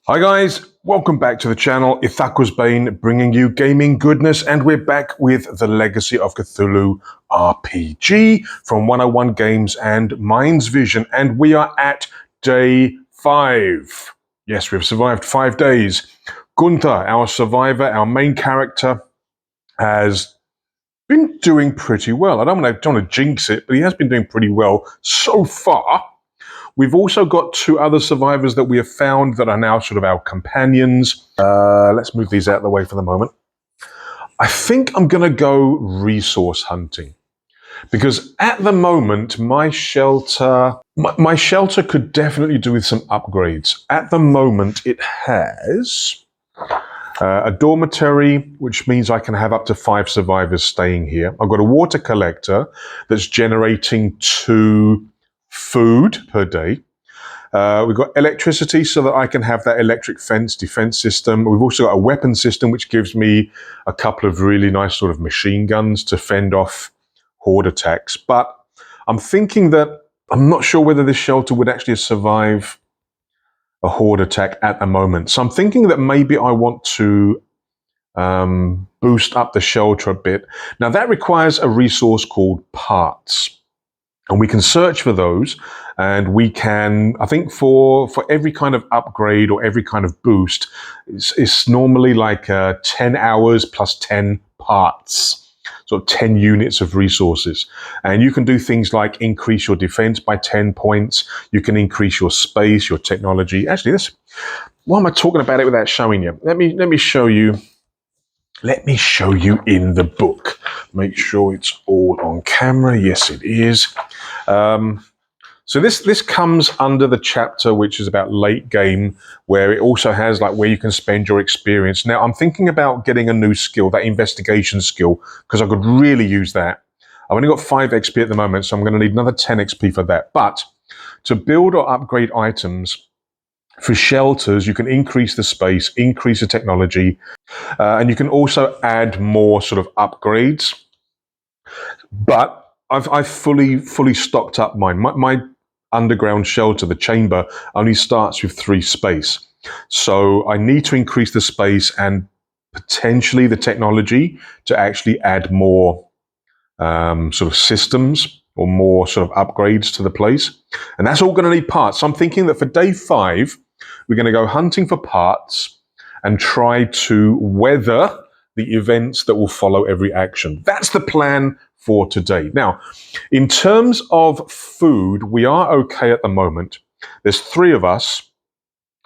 Hi guys, welcome back to the channel. Ithaca's Bane bringing you gaming goodness, and we're back with the Legacy of Cthulhu RPG from 101 Games and mindsvision, and we are at day 5. Yes, we've survived 5 days. Gunther, our survivor, our main character, has been doing pretty well. I don't want to jinx it, but he has been doing pretty well so far. We've also got 2 other survivors that we have found that are now sort of our companions. Let's move these out of the way for the moment. I think I'm going to go resource hunting, because at the moment my shelter could definitely do with some upgrades. At the moment it has a dormitory, which means I can have up to 5 survivors staying here. I've got a water collector that's generating 2 food per day. We've got electricity so that I can have that electric fence defense system. We've also got a weapon system which gives me a couple of really nice sort of machine guns to fend off horde attacks. But I'm thinking that I'm not sure whether this shelter would actually survive a horde attack at the moment. So I'm thinking that maybe I want to boost up the shelter a bit. Now that requires a resource called parts. And we can search for those, and we can, I think for every kind of upgrade or every kind of boost, it's normally like 10 hours plus 10 parts, so 10 units of resources. And you can do things like increase your defense by 10 points. You can increase your space, your technology. Actually, why am I talking about it without showing you? Let me show you. Let me show you in the book. Make sure it's all on camera. Yes, it is. So this comes under the chapter which is about late game, where it also has like where you can spend your experience. Now I'm thinking about getting a new skill, that investigation skill, because I could really use that. I've only got 5 XP at the moment, so I'm going to need another 10 XP for that. But to build or upgrade items for shelters, you can increase the space, increase the technology, and you can also add more sort of upgrades. But I've fully stocked up mine. My underground shelter, the chamber, only starts with 3 space. So I need to increase the space and potentially the technology to actually add more sort of systems or more sort of upgrades to the place. And that's all going to need parts. So I'm thinking that for day 5, we're going to go hunting for parts and try to weather the events that will follow every action. That's the plan for today. Now, in terms of food, we are okay at the moment. There's 3 of us.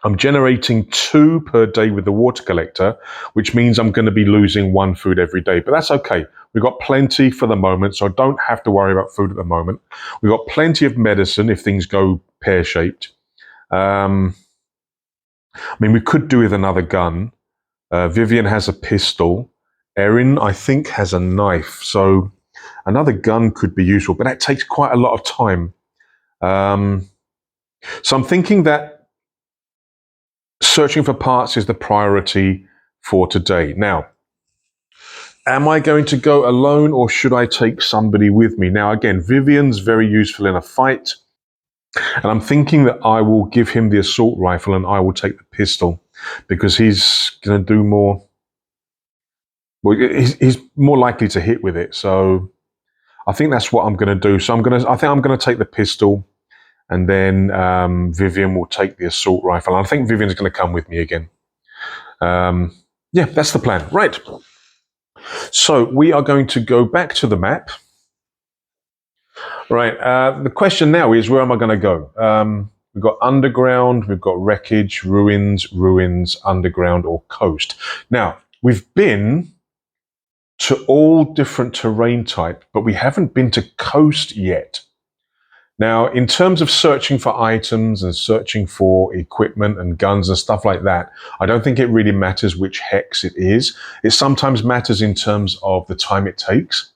I'm generating 2 per day with the water collector, which means I'm going to be losing 1 food every day. But that's okay. We've got plenty for the moment, so I don't have to worry about food at the moment. We've got plenty of medicine if things go pear-shaped. I mean, we could do with another gun. Vivian has a pistol. Erin, I think, has a knife. So another gun could be useful, but that takes quite a lot of time. So I'm thinking that searching for parts is the priority for today. Now, am I going to go alone, or should I take somebody with me? Now, again, Vivian's very useful in a fight, and I'm thinking that I will give him the assault rifle and I will take the pistol, because he's going to do more. Well, he's more likely to hit with it, so I think that's what I'm going to do. So I think I'm going to take the pistol, and then Vivian will take the assault rifle. And I think Vivian's going to come with me again. Yeah, that's the plan. Right. So we are going to go back to the map. Right. The question now is, where am I going to go? We've got underground, we've got wreckage, ruins, underground, or coast. Now, we've been to all different terrain type, but we haven't been to coast yet. Now, in terms of searching for items and searching for equipment and guns and stuff like that, I don't think it really matters which hex it is. It sometimes matters in terms of the time it takes,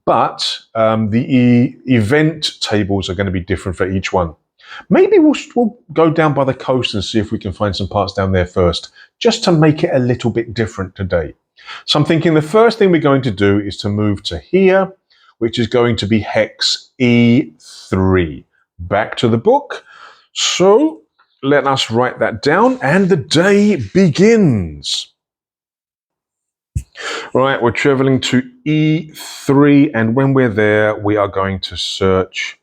but the event tables are going to be different for each one. Maybe we'll go down by the coast and see if we can find some parts down there first, just to make it a little bit different today. So I'm thinking the first thing we're going to do is to move to here, which is going to be hex E3. Back to the book. So let us write that down, and the day begins. Right, we're traveling to E3, and when we're there, we are going to search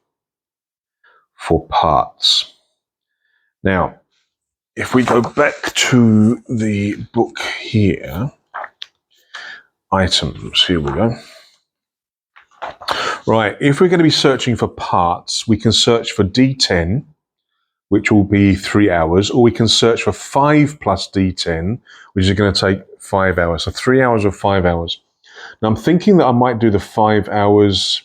for parts. Now, if we go back to the book here, items, here we go. Right, if we're going to be searching for parts, we can search for D10, which will be 3 hours, or we can search for 5 plus D10, which is going to take 5 hours. So 3 hours or 5 hours. Now I'm thinking that I might do the 5 hours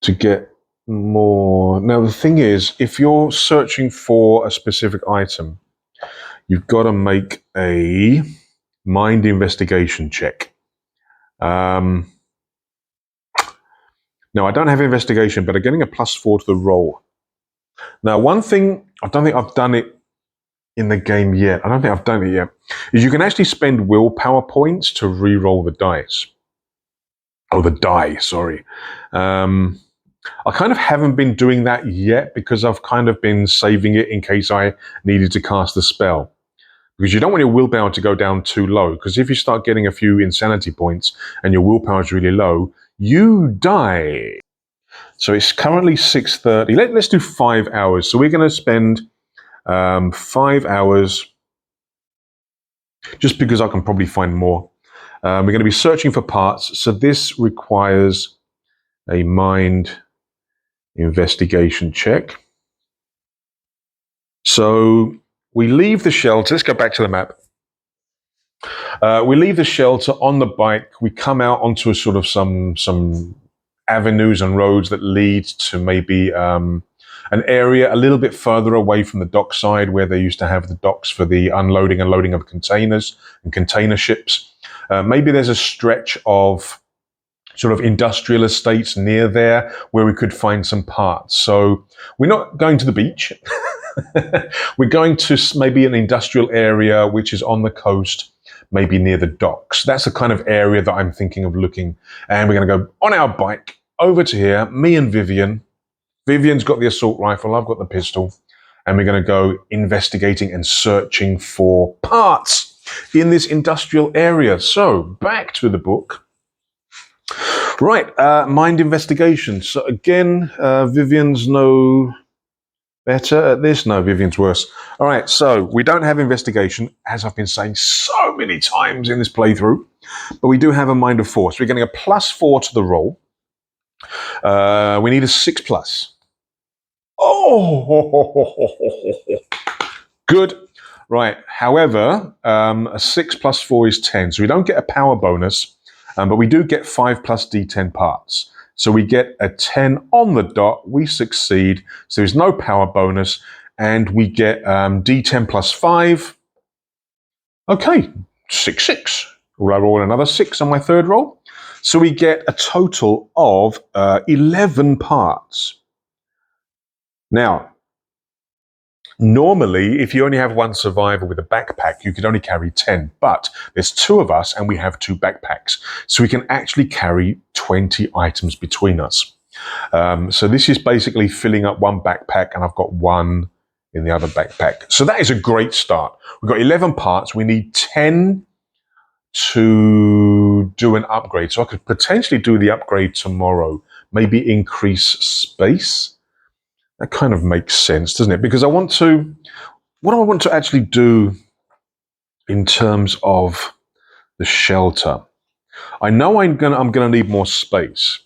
to get more. Now the thing is, if you're searching for a specific item, you've got to make a mind investigation check. Now, I don't have investigation, but I'm getting a +4 to the roll. Now, one thing, I don't think I've done it in the game yet. I don't think I've done it yet. Is you can actually spend willpower points to re-roll the dice. Oh, the die, sorry. I kind of haven't been doing that yet because I've kind of been saving it in case I needed to cast the spell. Because you don't want your willpower to go down too low. Because if you start getting a few insanity points and your willpower is really low, you die. So it's currently 6:30. Let's do 5 hours. So we're going to spend 5 hours, just because I can probably find more. We're going to be searching for parts. So this requires a mind investigation check. So we leave the shelter. Let's go back to the map. We leave the shelter on the bike. We come out onto a sort of some avenues and roads that lead to maybe an area a little bit further away from the dockside, where they used to have the docks for the unloading and loading of containers and container ships. Maybe there's a stretch of sort of industrial estates near there where we could find some parts. So we're not going to the beach. We're going to maybe an industrial area which is on the coast, maybe near the docks. That's the kind of area that I'm thinking of looking. And we're going to go on our bike over to here, me and Vivian. Vivian's got the assault rifle, I've got the pistol. And we're going to go investigating and searching for parts in this industrial area. So back to the book. Right, mind investigation. So again, Vivian's no better at this. No, Vivian's worse. All right, so we don't have investigation, as I've been saying so many times in this playthrough, but we do have a mind of 4. So we're getting a +4 to the roll. We need a 6+. Oh, good. Right. However, a 6 + 4 is 10. So we don't get a power bonus, but we do get 5 plus D10 parts. So we get a 10 on the dot. We succeed. So there's no power bonus. And we get D10 plus 5. Okay. 6, 6. Will I roll another 6 on my third roll? So we get a total of 11 parts. Now, normally, if you only have one survivor with a backpack, you could only carry 10. But there's 2 of us and we have 2 backpacks. So we can actually carry 20 items between us. So this is basically filling up one backpack, and I've got 1 in the other backpack. So that is a great start. We've got 11 parts. We need 10 to do an upgrade. So I could potentially do the upgrade tomorrow. Maybe increase space. That kind of makes sense, doesn't it? Because what do I want to actually do in terms of the shelter? I know I'm gonna need more space,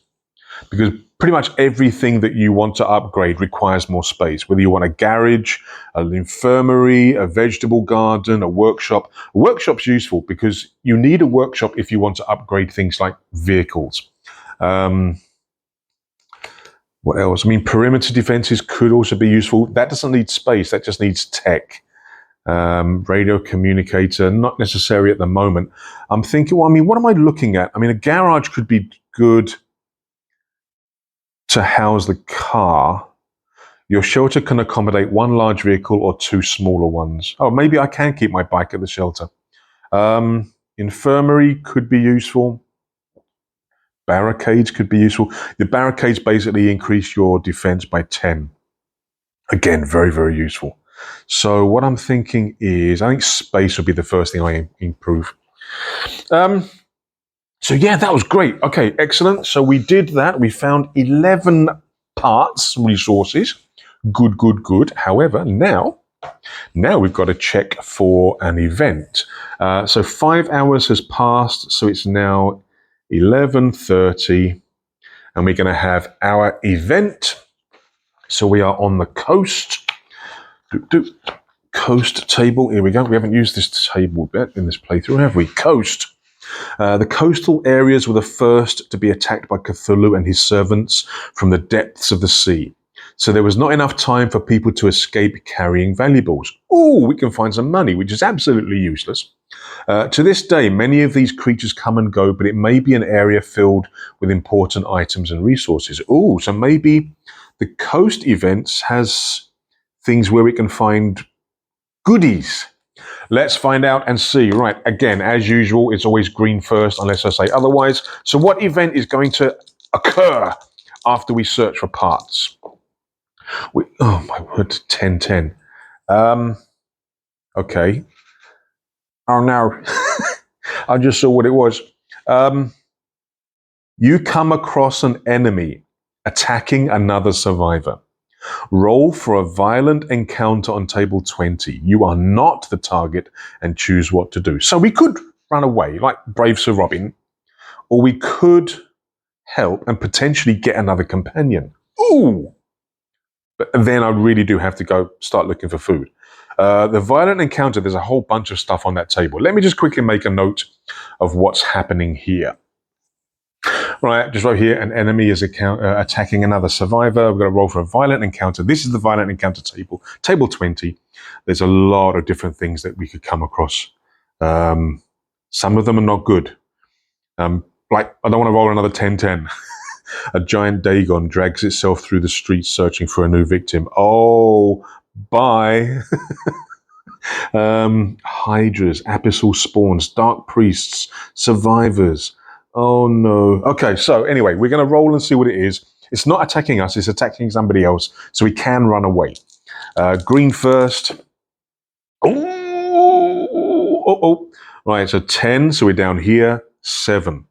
because pretty much everything that you want to upgrade requires more space. Whether you want a garage, an infirmary, a vegetable garden, a workshop. A workshop's useful because you need a workshop if you want to upgrade things like vehicles. What else? I mean, perimeter defenses could also be useful. That doesn't need space. That just needs tech. Radio communicator, not necessary at the moment. I'm thinking, well, I mean, what am I looking at? I mean, a garage could be good to house the car. Your shelter can accommodate 1 large vehicle or 2 smaller ones. Oh, maybe I can keep my bike at the shelter. Infirmary could be useful. Barricades could be useful. The barricades basically increase your defense by 10. Again, very, very useful. So what I'm thinking is, I think space would be the first thing I improve. So yeah, that was great. Okay, excellent. So we did that. We found 11 parts, resources. Good, good, good. However, now we've got to check for an event. So 5 hours has passed, so it's now 11:30, and we're going to have our event. So we are on the coast. Coast table. Here we go. We haven't used this table yet in this playthrough, have we? Coast. The coastal areas were the first to be attacked by Cthulhu and his servants from the depths of the sea. So there was not enough time for people to escape carrying valuables. Oh, we can find some money, which is absolutely useless. To this day, many of these creatures come and go, but it may be an area filled with important items and resources. Oh, so maybe the coast events has things where we can find goodies. Let's find out and see. Right, again, as usual, it's always green first, unless I say otherwise. So what event is going to occur after we search for parts? Oh, my word, 10:10. Okay. Oh, no. I just saw what it was. You come across an enemy attacking another survivor. Roll for a violent encounter on table 20. You are not the target and choose what to do. So we could run away, like Brave Sir Robin, or we could help and potentially get another companion. Ooh! But then I really do have to go start looking for food. The violent encounter, there's a whole bunch of stuff on that table. Let me just quickly make a note of what's happening here. Right, just right here, an enemy is attacking another survivor. We're going to roll for a violent encounter. This is the violent encounter table, table 20. There's a lot of different things that we could come across. Some of them are not good. Like, I don't want to roll another 10-10. A giant Dagon drags itself through the streets searching for a new victim. Oh, bye. Hydras, abyssal spawns, dark priests, survivors. Oh no. Okay, so anyway, we're going to roll and see what it is. It's not attacking us, it's attacking somebody else, so we can run away. Green first. Oh. Right, so 10, so we're down here. 7.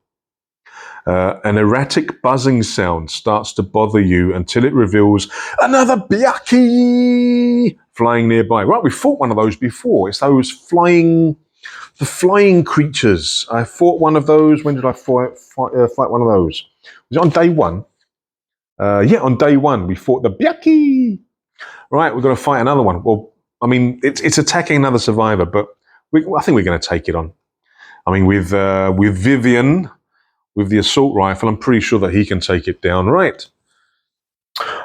An erratic buzzing sound starts to bother you until it reveals another Byaki flying nearby. Right, we fought one of those before. It's those flying creatures. I fought one of those. When did I fight one of those? Was it on day 1? Yeah, on day 1 we fought the Byaki. Right, we're going to fight another one. Well, I mean, it's attacking another survivor, but I think we're going to take it on. I mean, with Vivian, with the assault rifle, I'm pretty sure that he can take it down. Right.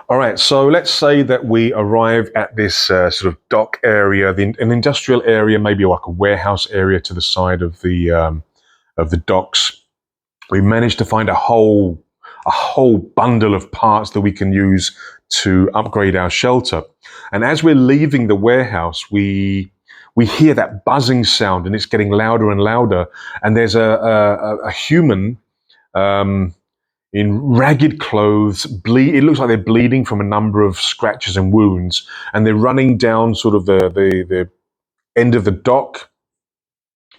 All right, so let's say that we arrive at this sort of dock area, an industrial area, maybe like a warehouse area to the side of the docks. We managed to find a whole bundle of parts that we can use to upgrade our shelter. And as we're leaving the warehouse, we hear that buzzing sound, and it's getting louder and louder. And there's a human in ragged clothes. It looks like they're bleeding from a number of scratches and wounds, and they're running down sort of the end of the dock,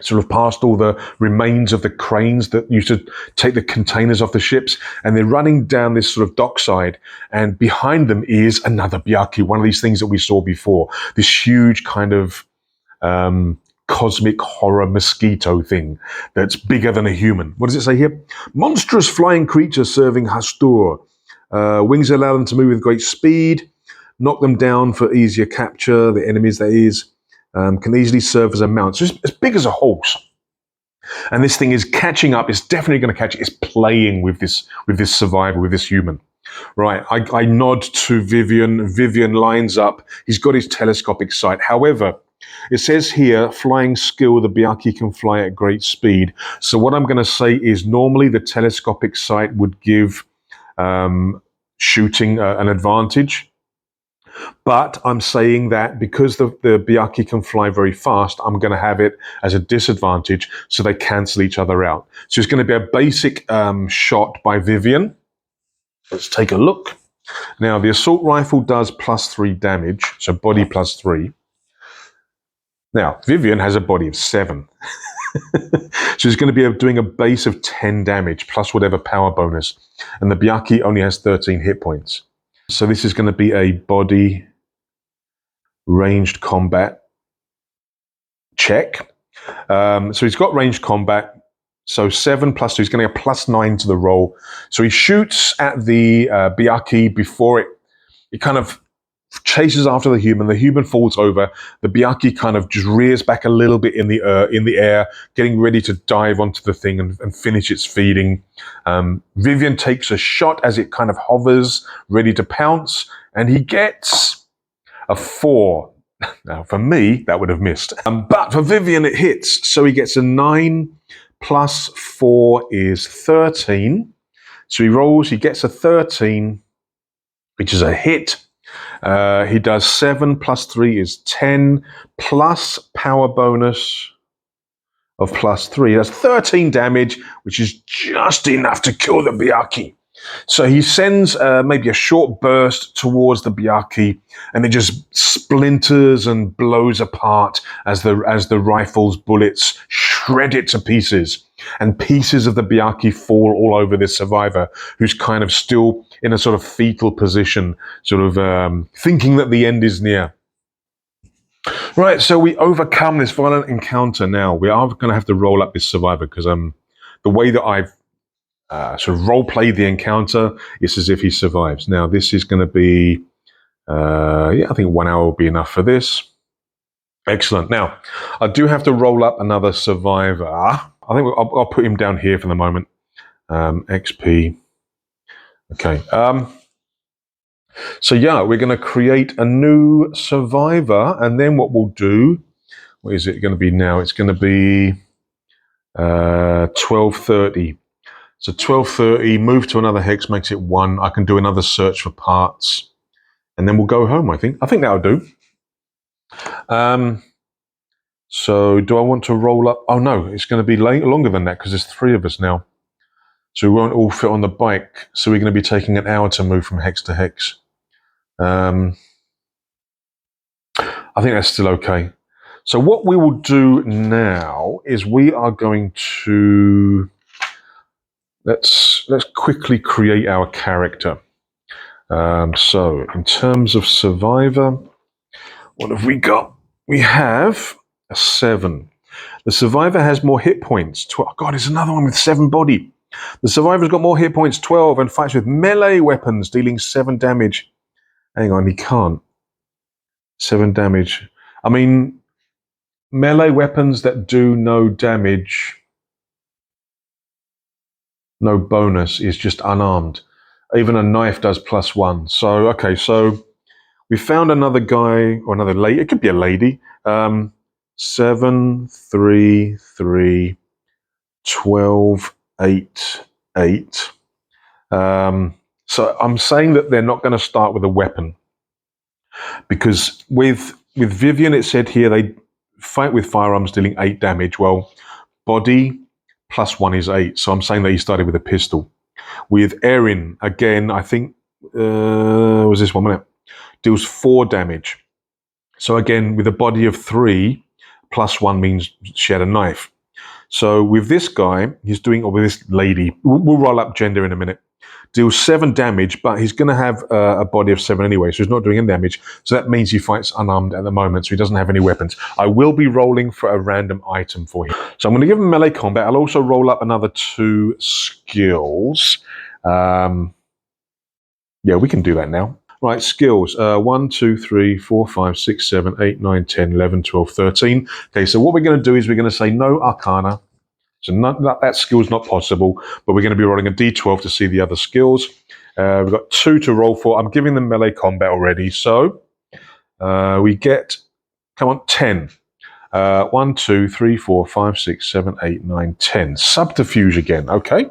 sort of past all the remains of the cranes that used to take the containers off the ships, and they're running down this sort of dockside, and behind them is another Byaki, one of these things that we saw before, this huge kind of cosmic horror mosquito thing that's bigger than a human. What does it say here? Monstrous flying creature serving Hastur. Wings allow them to move with great speed, knock them down for easier capture. The enemies, that is, can easily serve as a mount. So it's as big as a horse. And this thing is catching up. It's definitely going to catch it. It's playing with this survivor, with this human. Right, I nod to Vivian. Vivian lines up. He's got his telescopic sight. However, it says here, flying skill, the Byaki can fly at great speed. So what I'm going to say is normally the telescopic sight would give shooting an advantage. But I'm saying that because the Byaki can fly very fast, I'm going to have it as a disadvantage, so they cancel each other out. So it's going to be a basic shot by Vivian. Let's take a look. Now, the assault rifle does +3 damage, so body +3. Now, Vivian has a body of 7. So he's going to be doing a base of 10 damage, plus whatever power bonus. And the Byakhee only has 13 hit points. So this is going to be a body ranged combat check. So he's got ranged combat. So 7 + 2, he's going to get +9 to the roll. So he shoots at the Byakhee before it kind of chases after the human. The human falls over. The Byakhee kind of just rears back a little bit in the air, getting ready to dive onto the thing and finish its feeding. Vivian takes a shot as it kind of hovers, ready to pounce, and he gets a 4. Now, for me, that would have missed. But for Vivian, it hits. So he gets a 9 + 4 is 13. So he rolls, he gets a 13, which is a hit. He does 7 + 3 is 10, plus power bonus of +3. That's 13 damage, which is just enough to kill the Byakhee. So he sends maybe a short burst towards the Byakhee, and it just splinters and blows apart as the rifle's bullets shred it to pieces. And pieces of the Byakhee fall all over this survivor, who's kind of still in a sort of fetal position, sort of thinking that the end is near. Right, so we overcome this violent encounter. Now we are going to have to roll up this survivor because the way that I've sort of role-play the encounter, it's as if he survives. Now, this is going to be, I think 1 hour will be enough for this. Excellent. Now, I do have to roll up another survivor. I think I'll put him down here for the moment. XP. Okay. So, yeah, we're going to create a new survivor, and then what we'll do, what is it going to be now? It's going to be 12:30. So 12:30, move to another hex makes it 1. I can do another search for parts, and then we'll go home, I think. I think that'll do. So do I want to roll up? Oh, no, it's going to be longer than that because there's 3 of us now. So we won't all fit on the bike. So we're going to be taking an hour to move from hex to hex. I think that's still okay. So what we will do now is we are going to... Let's quickly create our character. So in terms of survivor, what have we got? We have a 7. The survivor has more hit points. 12. Oh God, there's another one with 7 body. The survivor's got more hit points, 12, and fights with melee weapons, dealing 7 damage. Hang on, he can't. 7 damage. I mean, melee weapons that do no damage, no bonus, is just unarmed. Even a knife does +1. So, okay, so we found another guy, or another lady. It could be a lady. 7, 3, 3, 12, 8, 8. So I'm saying that they're not going to start with a weapon. Because with Vivian, it said here they fight with firearms dealing 8 damage. Well, body +1 is 8. So I'm saying that he started with a pistol. With Erin, again, I think, was this 1 minute? Deals 4 damage. So again, with a body of 3, +1 means she had a knife. So with this guy, he's doing, or with this lady, we'll roll up gender in a minute, deals 7 damage, but he's going to have a body of 7 anyway, so he's not doing any damage. So that means he fights unarmed at the moment, so he doesn't have any weapons. I will be rolling for a random item for him. So I'm going to give him melee combat. I'll also roll up another 2 skills. Yeah, we can do that now. Right, skills. 1, 2, 3, 4, 5, 6, 7, 8, 9, 10, 11, 12, 13. Okay, so what we're going to do is we're going to say no arcana. So that skill's not possible, but we're going to be rolling a d12 to see the other skills. We've got 2 to roll for. I'm giving them melee combat already. So we get, come on, 10. 1, 2, 3, 4, 5, 6, 7, 8, 9, 10. Subterfuge again. Okay.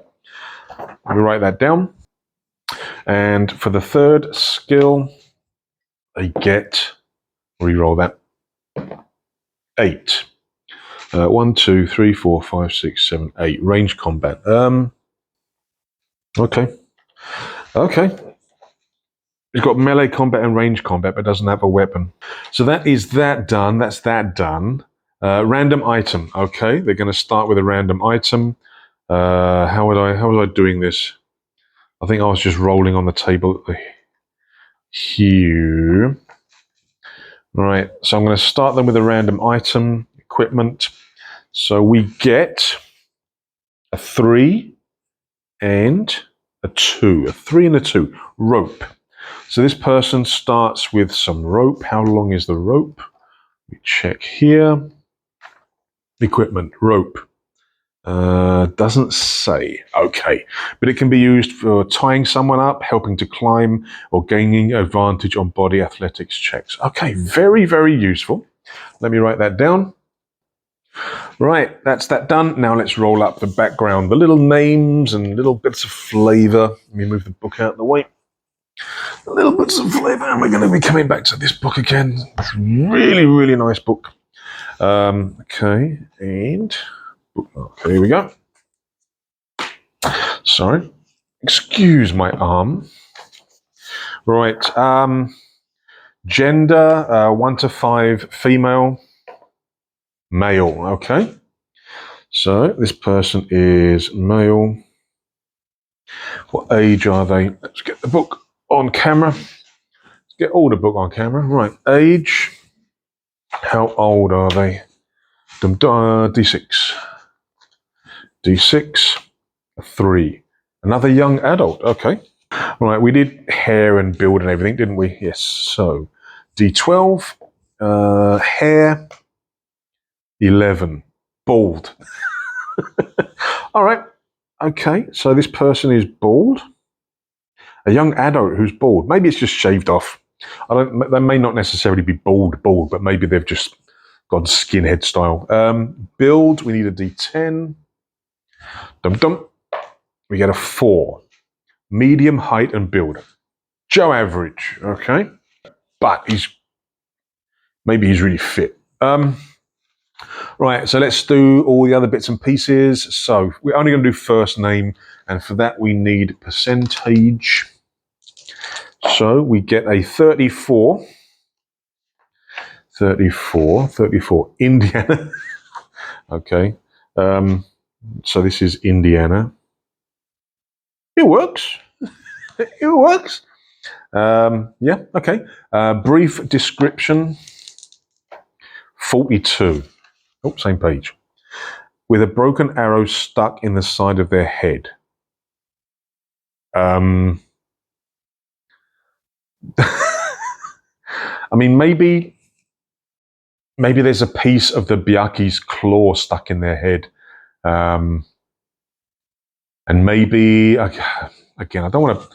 Let me write that down. And for the third skill, they get, re-roll that, 8. 1, 2, 3, 4, 5, 6, 7, 8. Range combat. Okay. Okay. He's got melee combat and range combat, but doesn't have a weapon. So that is that done. That's that done. Random item. Okay, they're going to start with a random item. How was I doing this? I think I was just rolling on the table here. Right, so I'm going to start them with a random item, equipment. So we get a 3 and a 2. A 3 and a 2. Rope. So this person starts with some rope. How long is the rope? We check here. Equipment, rope. Doesn't say. Okay. But it can be used for tying someone up, helping to climb, or gaining advantage on body athletics checks. Okay, very, very useful. Let me write that down. Right, that's that done. Now let's roll up the background, the little names and little bits of flavor. Let me move the book out of the way. Little bits of flavor, and we're going to be coming back to this book again. It's a really, really nice book. Okay, and okay, here we go. Sorry, excuse my arm. Right, gender 1 to 5, female, male. Okay, so this person is male. What age are they? Let's get the book on camera. Let's get all the book on camera. Right, age. How old are they? D6. D6. 3. Another young adult. Okay. Right, we did hair and build and everything, didn't we? Yes. So, D12. Hair. 11. Bald. All right. Okay, so this person is bald. A young adult who's bald. Maybe it's just shaved off. They may not necessarily be bald, but maybe they've just got skinhead style. Build, we need a D10. Dum-dum. We get a 4. Medium height and build. Joe average, okay? But maybe he's really fit. Right, so let's do all the other bits and pieces. So we're only going to do first name, and for that we need percentage. So we get a 34. 34. Indiana. Okay. So this is Indiana. It works. It works. Yeah, okay. Brief description. 42. Oh, same page. With a broken arrow stuck in the side of their head. I mean, maybe there's a piece of the Byaki's claw stuck in their head. And maybe, again, I don't want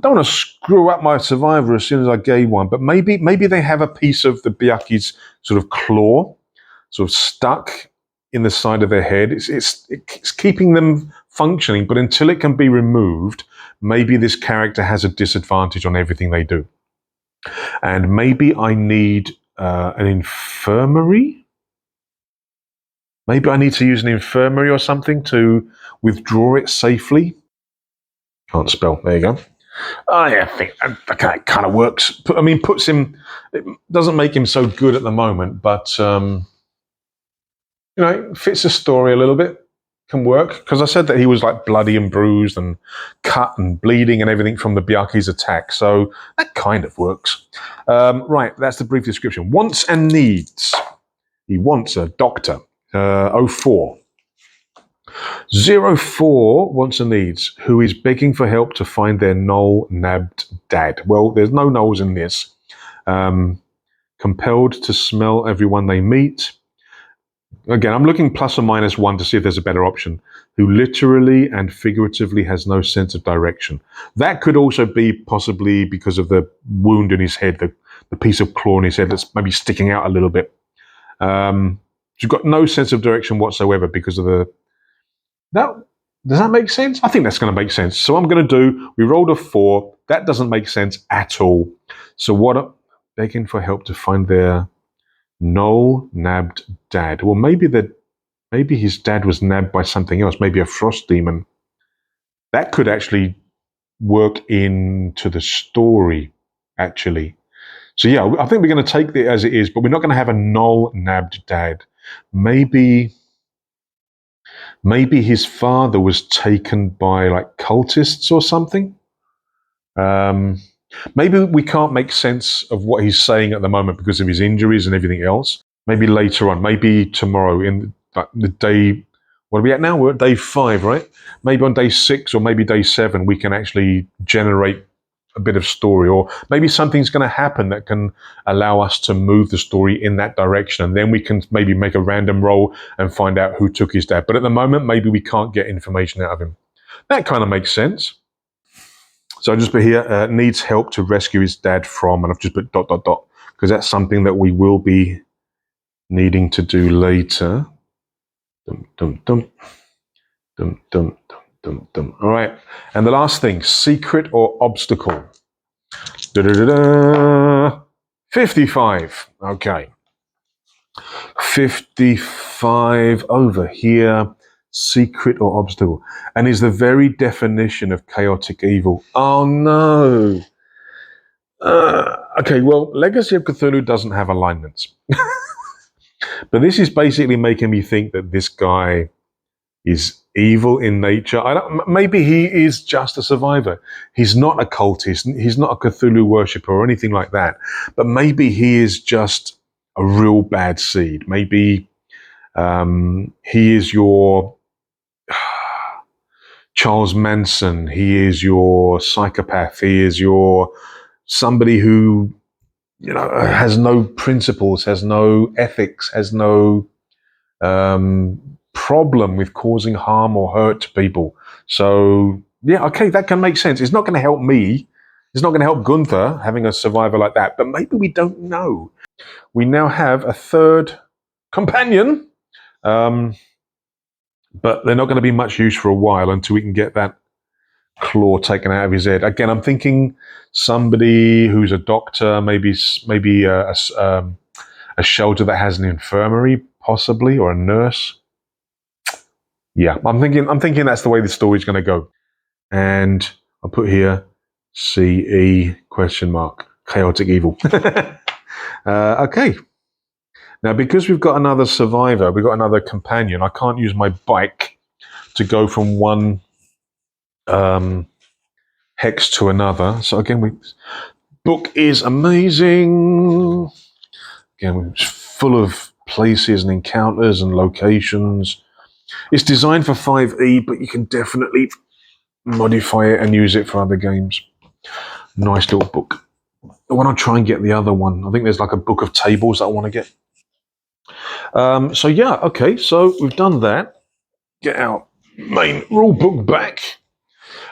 to screw up my survivor as soon as I gave one, but maybe they have a piece of the Byaki's sort of claw sort of stuck in the side of their head. It's keeping them functioning, but until it can be removed, maybe this character has a disadvantage on everything they do. And maybe I need an infirmary. Maybe I need to use an infirmary or something to withdraw it safely. Can't spell. There you go. Oh, yeah, I think that kind of works. I mean, puts him. It doesn't make him so good at the moment, but fits the story a little bit. Can work, because I said that he was like bloody and bruised and cut and bleeding and everything from the Byaki's attack, so that kind of works. Right, that's the brief description. Wants and needs. He wants a doctor. 04. 04 wants and needs, who is begging for help to find their null-nabbed dad. Well, there's no nulls in this. Compelled to smell everyone they meet. Again, I'm looking plus or minus 1 to see if there's a better option. Who literally and figuratively has no sense of direction. That could also be possibly because of the wound in his head, the piece of claw in his head that's maybe sticking out a little bit. You've got no sense of direction whatsoever because of does that make sense? I think that's going to make sense. So I'm going to do, we rolled a 4. That doesn't make sense at all. So begging for help to find their null-nabbed dad. Well, maybe his dad was nabbed by something else, maybe a frost demon. That could actually work into the story. actually. So yeah, I think we're going to take it as it is, but we're not going to have a null-nabbed dad. Maybe his father was taken by like cultists or something. Um, Maybe we can't make sense of what he's saying at the moment because of his injuries and everything else. Maybe later on, maybe tomorrow in the day. What are we at now? We're at day 5, right? Maybe on day 6 or maybe day 7, we can actually generate a bit of story, or maybe something's going to happen that can allow us to move the story in that direction, and then we can maybe make a random roll and find out who took his dad. But at the moment, maybe we can't get information out of him. That kind of makes sense. So I just put here, needs help to rescue his dad from, and I've just put ... because that's something that we will be needing to do later. Dum, dum, dum. Dum, dum, dum, dum, dum. All right. And the last thing, secret or obstacle. 55. Okay. 55 over here. Secret or obstacle. And is the very definition of chaotic evil. Oh no. Okay, well, Legacy of Cthulhu doesn't have alignments. But this is basically making me think that this guy is evil in nature. Maybe he is just a survivor. He's not a cultist. He's not a Cthulhu worshipper or anything like that. But maybe he is just a real bad seed. Maybe he is your Charles Manson. He is your psychopath. He is your somebody who, has no principles, has no ethics, has no problem with causing harm or hurt to people. So, yeah, okay, that can make sense. It's not going to help me. It's not going to help Gunther having a survivor like that. But maybe we don't know. We now have a third companion, but they're not going to be much use for a while until we can get that claw taken out of his head. Again, I'm thinking somebody who's a doctor, maybe a shelter that has an infirmary, possibly, or a nurse. Yeah, I'm thinking that's the way the story's going to go. And I'll put here CE ? Chaotic evil. Okay. Now, because we've got another survivor, we've got another companion, I can't use my bike to go from one hex to another. So again, book is amazing. Again, it's full of places and encounters and locations. It's designed for 5e, but you can definitely modify it and use it for other games. Nice little book. I want to try and get the other one. I think there's like a book of tables that I want to get. So yeah, okay, so we've done that. Get our main rule book back.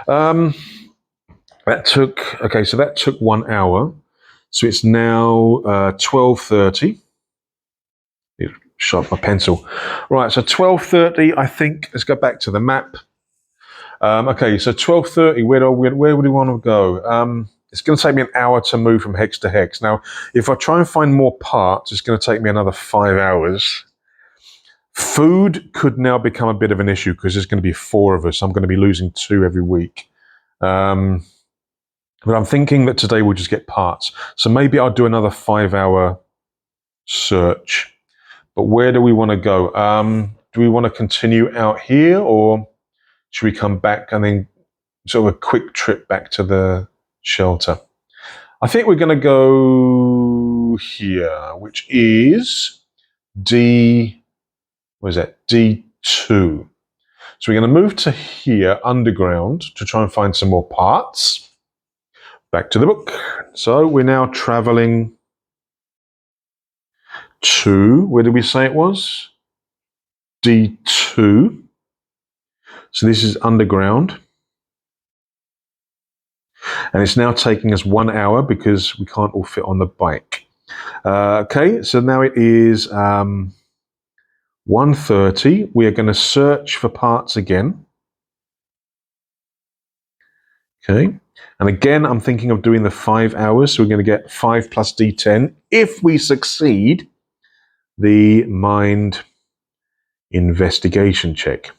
That took 1 hour. So it's now 12:30. Sharp my pencil. Right, so 12:30, I think, let's go back to the map. Okay, so 12:30, where would we want to go? It's going to take me an hour to move from hex to hex. Now, if I try and find more parts, it's going to take me another 5 hours. Food could now become a bit of an issue because there's going to be 4 of us. I'm going to be losing 2 every week. But I'm thinking that today we'll just get parts. So maybe I'll do another 5-hour search. But where do we want to go? Do we want to continue out here, or should we come back and then sort of a quick trip back to the shelter? I think we're going to go here, which is D2. So we're going to move to here, underground, to try and find some more parts. Back to the book. So we're now traveling to, where did we say it was? D2. So this is underground. And it's now taking us 1 hour because we can't all fit on the bike. Okay, so now it is 1:30. We are going to search for parts again. Okay, and again, I'm thinking of doing the 5 hours. So we're going to get 5 plus D10. If we succeed, the mind investigation check.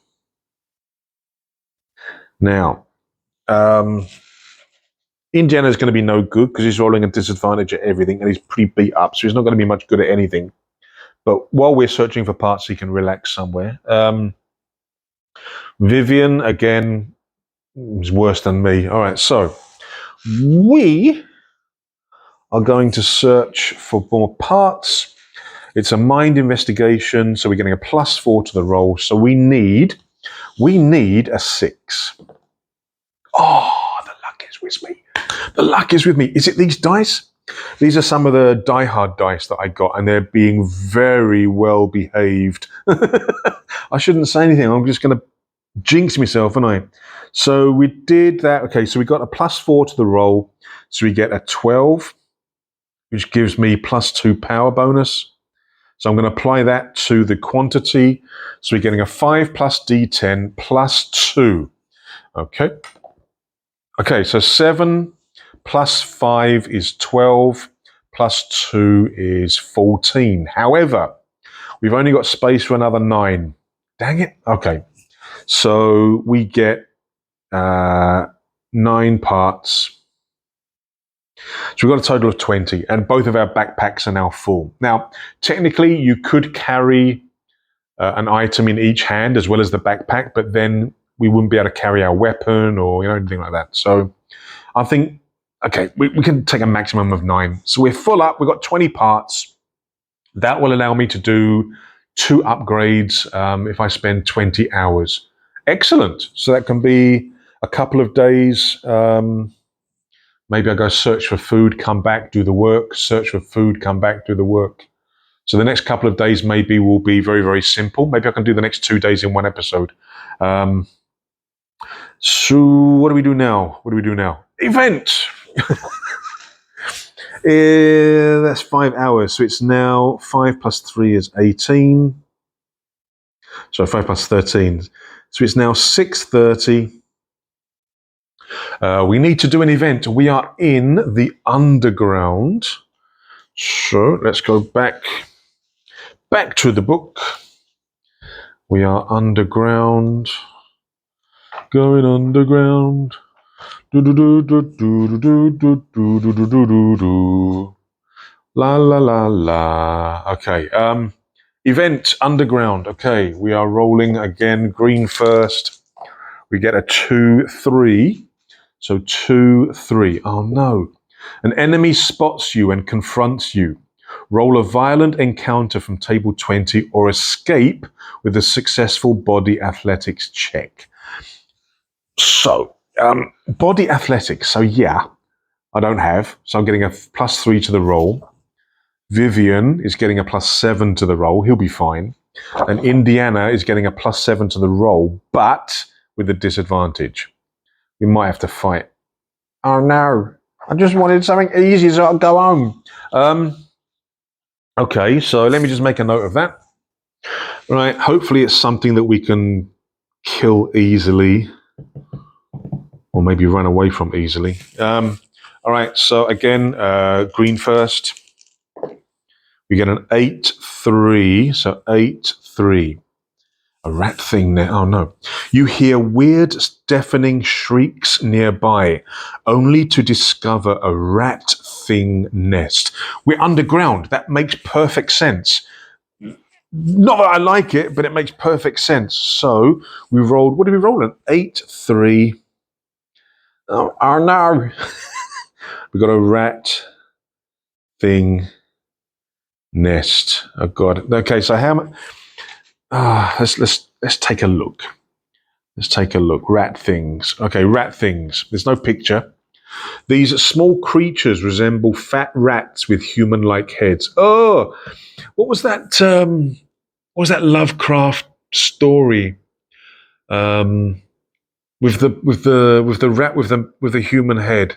Now, Indiana's going to be no good because he's rolling a disadvantage at everything and he's pretty beat up, so he's not going to be much good at anything. But while we're searching for parts, he can relax somewhere. Vivian, again, is worse than me. All right, so we are going to search for more parts. It's a mind investigation, so we're getting a +4 to the roll. So we need a 6. Oh, the luck is with me. The luck is with me. Is it these dice? These are some of the Die Hard dice that I got, and they're being very well behaved. I shouldn't say anything. I'm just going to jinx myself, aren't I? So we did that. Okay, so we got a +4 to the roll. So we get a 12, which gives me +2 power bonus. So I'm going to apply that to the quantity. So we're getting a 5 plus D10 plus 2. Okay. Okay, so 7 plus 5 is 12, plus 2 is 14. However, we've only got space for another 9. Dang it. Okay, so we get 9 parts. So we've got a total of 20, and both of our backpacks are now full. Now, technically, you could carry an item in each hand as well as the backpack, but then we wouldn't be able to carry our weapon or anything like that. So I think, okay, we can take a maximum of 9. So we're full up. We've got 20 parts. That will allow me to do 2 upgrades if I spend 20 hours. Excellent. So that can be a couple of days. Maybe I go search for food, come back, do the work, search for food, come back, do the work. So the next couple of days maybe will be very, very simple. Maybe I can do the next 2 days in one episode. So what do we do now? Event! That's 5 hours. So it's now 5 plus 3 is 18. So 5 plus 13. So it's now 6:30. We need to do an event. We are in the underground. So let's go back to the book. We are underground. Going underground. Do do do do do do do do do do do do do. La la la la. Okay. Event underground. Okay, we are rolling again. Green first. We get a 2-3. So 2-3. Oh no. An enemy spots you and confronts you. Roll a violent encounter from table 20 or escape with a successful body athletics check. So, body athletics. So yeah, I don't have. So I'm getting a +3 to the roll. Vivian is getting a +7 to the roll. He'll be fine. And Indiana is getting a +7 to the roll, but with a disadvantage. We might have to fight. Oh no. I just wanted something easy so I'll go home. Okay, so let me just make a note of that. Right, hopefully it's something that we can kill easily. Or maybe run away from easily. All right, so again, green first. We get an 8-3, so 8-3. A rat thing there. Oh no. You hear weird, deafening shrieks nearby, only to discover a rat thing nest. We're underground. That makes perfect sense. Not that I like it, but it makes perfect sense. So we rolled, what did we roll? An 8-3. Oh no. We got a rat thing nest. Oh god. Okay, so how much? Let's take a look. Let's take a look. Rat things. Okay, rat things. There's no picture. These small creatures resemble fat rats with human-like heads. Oh, what was that? What was that Lovecraft story? With the rat with the human head.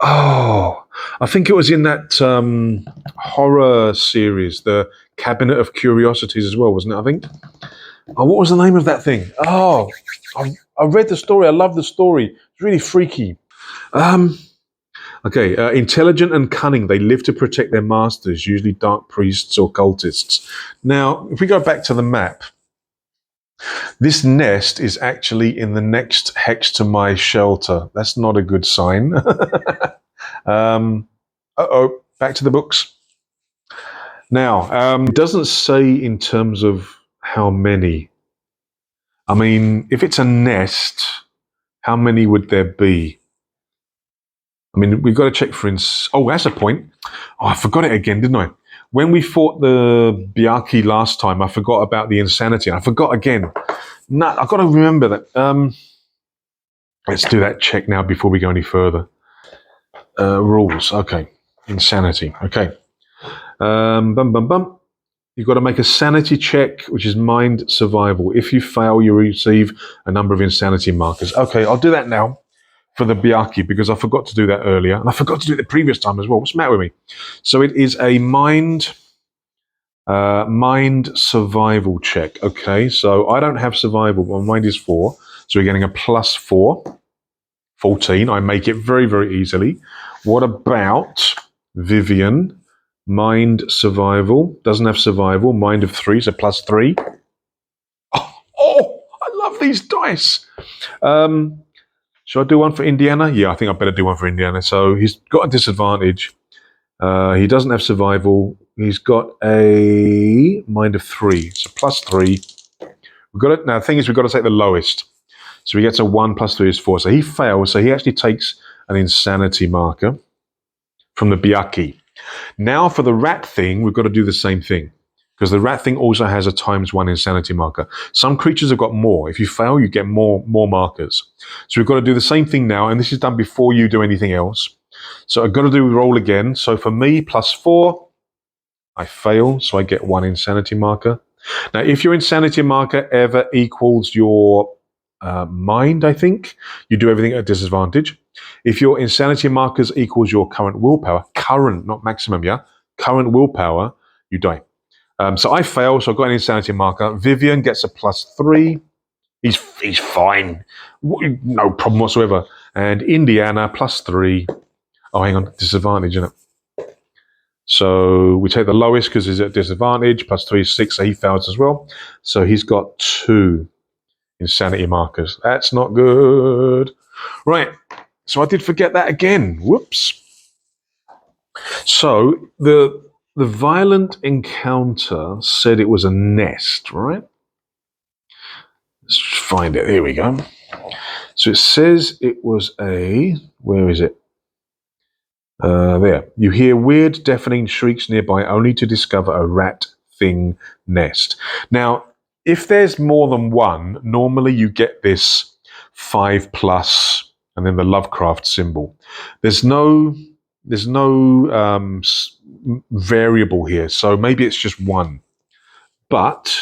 Oh, I think it was in that horror series, the Cabinet of Curiosities as well, wasn't it? I think. Oh, what was the name of that thing? Oh, I read the story. I love the story. It's really freaky. Okay, intelligent and cunning. They live to protect their masters, usually dark priests or cultists. Now, if we go back to the map, This nest is actually in the next hex to my shelter. That's not a good sign. Back to the books. Now, it doesn't say in terms of how many. I mean, if it's a nest, how many would there be? I mean, we've got to check for instance. Oh, that's a point. Oh, I forgot it again, didn't I? When we fought the Byakhee last time, I forgot about the insanity. I forgot again. No, I've got to remember that. Let's do that check now before we go any further. Rules. Okay. Insanity. Okay. You've got to make a sanity check, which is mind survival. If you fail, you receive a number of insanity markers. Okay, I'll do that now for the Byakhee because I forgot to do that earlier. And I forgot to do it the previous time as well. What's the matter with me? So it is a mind survival check. Okay, so I don't have survival. My mind is 4. So we're getting a +4. 14. I make it very, very easily. What about Vivian? Mind survival. Doesn't have survival. Mind of 3, so +3. Oh, I love these dice. Should I do one for Indiana? Yeah, I think I better do one for Indiana. So he's got a disadvantage. He doesn't have survival. He's got a mind of 3, so +3. We've got it. Now the thing is, we've got to take the lowest. So he gets a 1 + 3 is 4. So he fails. So he actually takes an insanity marker from the Byakhee. Now for the rat thing, we've got to do the same thing because the rat thing also has a ×1 insanity marker. Some creatures have got more. If you fail, you get more markers. So we've got to do the same thing now, and this is done before you do anything else. So I've got to do roll again. So for me, +4, I fail, so I get 1 insanity marker. Now, if your insanity marker ever equals your mind, I think, you do everything at a disadvantage. If your insanity markers equals your current willpower, current, not maximum, yeah? Current willpower, you die. So I fail, so I've got an insanity marker. Vivian gets a +3. He's fine. No problem whatsoever. And Indiana, +3. Oh, hang on, disadvantage, isn't it? So we take the lowest because he's at disadvantage. +3 is 6, so he fails as well. So he's got 2 insanity markers. That's not good. Right. So I did forget that again. Whoops. So the violent encounter said it was a nest, right? Let's find it. Here we go. So it says it was a, where is it? There. You hear weird, deafening shrieks nearby only to discover a rat thing nest. Now, if there's more than one, normally you get this 5+ and then the Lovecraft symbol. There's no variable here, so maybe it's just 1. But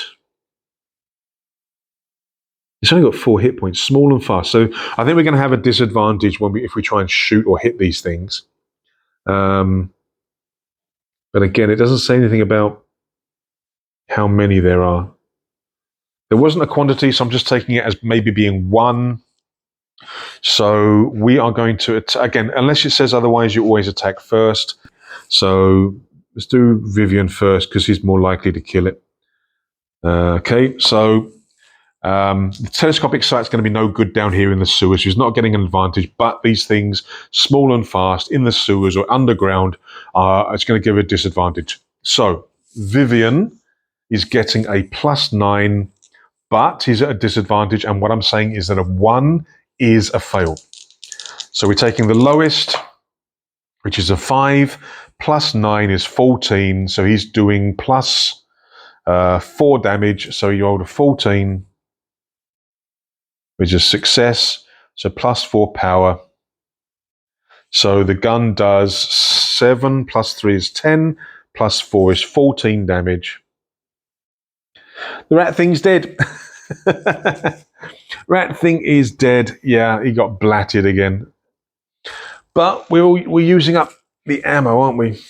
it's only got 4 hit points, small and fast. So I think we're going to have a disadvantage if we try and shoot or hit these things. But again, it doesn't say anything about how many there are. There wasn't a quantity, so I'm just taking it as maybe being 1. So we are going to, again, unless it says otherwise, you always attack first. So let's do Vivian first because he's more likely to kill it. Okay, so the telescopic sight's going to be no good down here in the sewers. He's not getting an advantage, but these things, small and fast, in the sewers or underground, it's going to give a disadvantage. So Vivian is getting a +9, but he's at a disadvantage, and what I'm saying is that a 1 is a fail. So we're taking the lowest, which is a 5, +9 is 14, so he's doing +4 damage, so you rolled a 14, which is success, so +4 power. So the gun does 7 + 3 is 10, +4 is 14 damage. The rat thing's dead. Rat thing is dead. Yeah, he got blatted again. But we're using up the ammo, aren't we?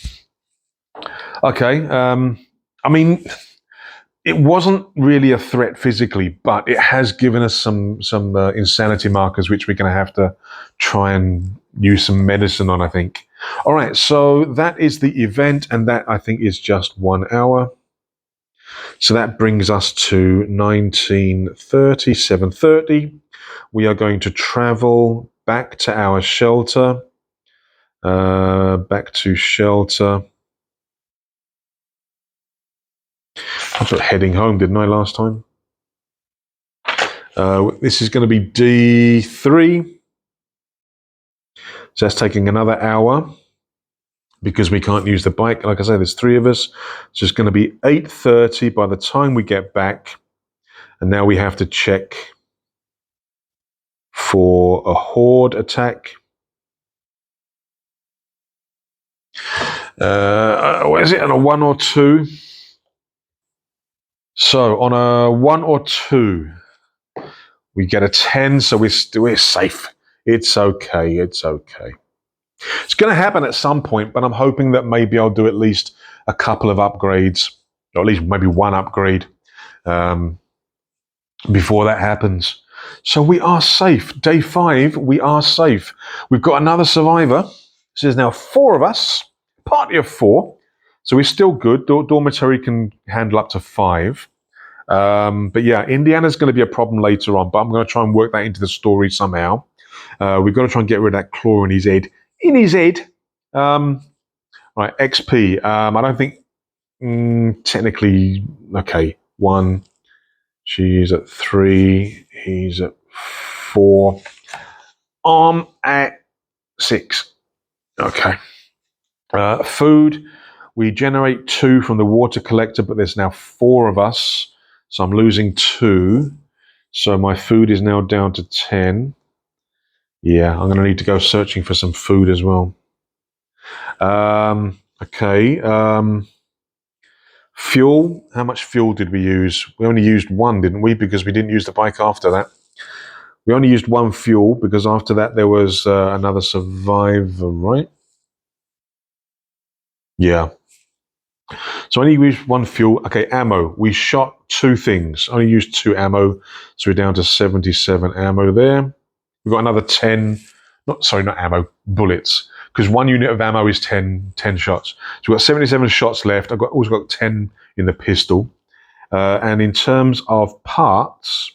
Okay. I mean, it wasn't really a threat physically, but it has given us some insanity markers, which we're going to have to try and use some medicine on, I think. All right, so that is the event, and that, I think, is just 1 hour. So that brings us to 19:30, 7:30. We are going to travel back to our shelter. Back to shelter. I put heading home, didn't I, last time? This is going to be D3. So that's taking another hour because we can't use the bike. Like I say, there's 3 of us. So it's going to be 8:30 by the time we get back. And now we have to check for a horde attack. What is it? On a 1 or 2? So on a 1 or 2, we get a 10. So we're safe. It's okay. It's okay. It's going to happen at some point, but I'm hoping that maybe I'll do at least a couple of upgrades, or at least maybe one upgrade before that happens. So we are safe. Day 5, we are safe. We've got another survivor. So there's now 4 of us, party of 4. So we're still good. Dormitory can handle up to 5. But yeah, Indiana's going to be a problem later on, but I'm going to try and work that into the story somehow. We've got to try and get rid of that claw in his head. Right, XP. I don't think technically. Okay, 1. She's at 3. He's at 4. I'm at 6. Okay. Food. We generate 2 from the water collector, but there's now 4 of us, so I'm losing 2. So my food is now down to 10. Yeah, I'm going to need to go searching for some food as well. Okay. Fuel. How much fuel did we use? We only used 1, didn't we? Because we didn't use the bike after that. We only used 1 fuel because after that there was another survivor, right? Yeah. So I only used 1 fuel. Okay, ammo. We shot 2 things. Only used 2 ammo. So we're down to 77 ammo there. We've got another 10. Not ammo, bullets. Because 1 unit of ammo is 10 shots. So we've got 77 shots left. I've also got 10 in the pistol. And in terms of parts,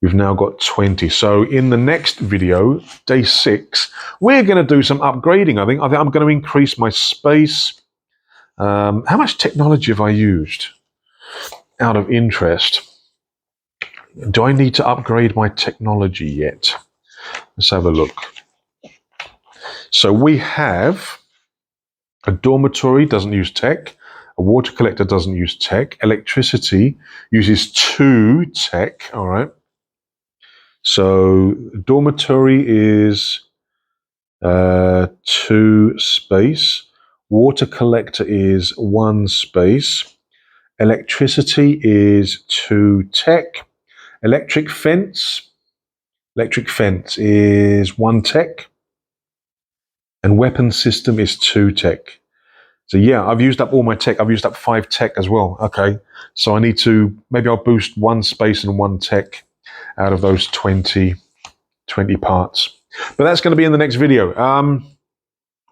we've now got 20. So in the next video, day 6, we're going to do some upgrading, I think. I'm going to increase my space. How much technology have I used? Out of interest. Do I need to upgrade my technology yet? Let's have a look. So we have a dormitory, doesn't use tech. A water collector doesn't use tech. Electricity uses 2 tech, all right? So dormitory is 2 space. Water collector is 1 space. Electricity is 2 tech. Electric fence is 1 tech. And weapon system is 2 tech. So yeah, I've used up all my tech. I've used up 5 tech as well. Okay, so I need to, maybe I'll boost 1 space and 1 tech out of those 20 parts. But that's going to be in the next video.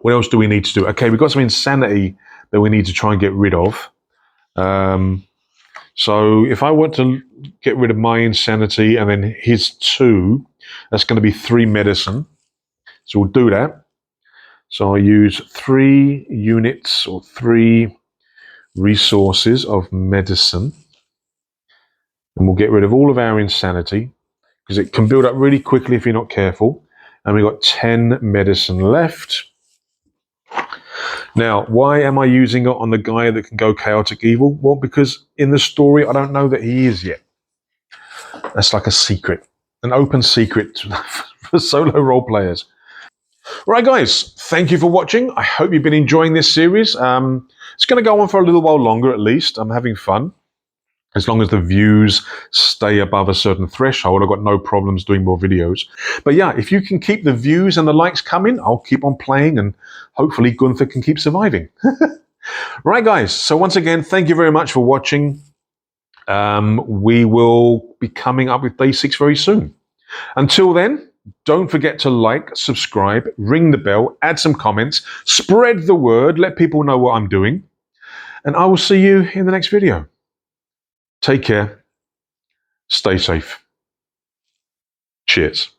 What else do we need to do? Okay, we've got some insanity that we need to try and get rid of. So if I want to get rid of my insanity and then his 2, that's going to be 3 medicine. So we'll do that. So I use 3 units or 3 resources of medicine. And we'll get rid of all of our insanity because it can build up really quickly if you're not careful. And we've got 10 medicine left. Now, why am I using it on the guy that can go chaotic evil? Well, because in the story, I don't know that he is yet. That's like a secret, an open secret for solo role players. Right, guys, thank you for watching. I hope you've been enjoying this series. It's going to go on for a little while longer, at least. I'm having fun. As long as the views stay above a certain threshold, I've got no problems doing more videos. But yeah, if you can keep the views and the likes coming, I'll keep on playing and hopefully Gunther can keep surviving. Right, guys. So once again, thank you very much for watching. We will be coming up with day 6 very soon. Until then, don't forget to like, subscribe, ring the bell, add some comments, spread the word, let people know what I'm doing. and I will see you in the next video. Take care. Stay safe. Cheers.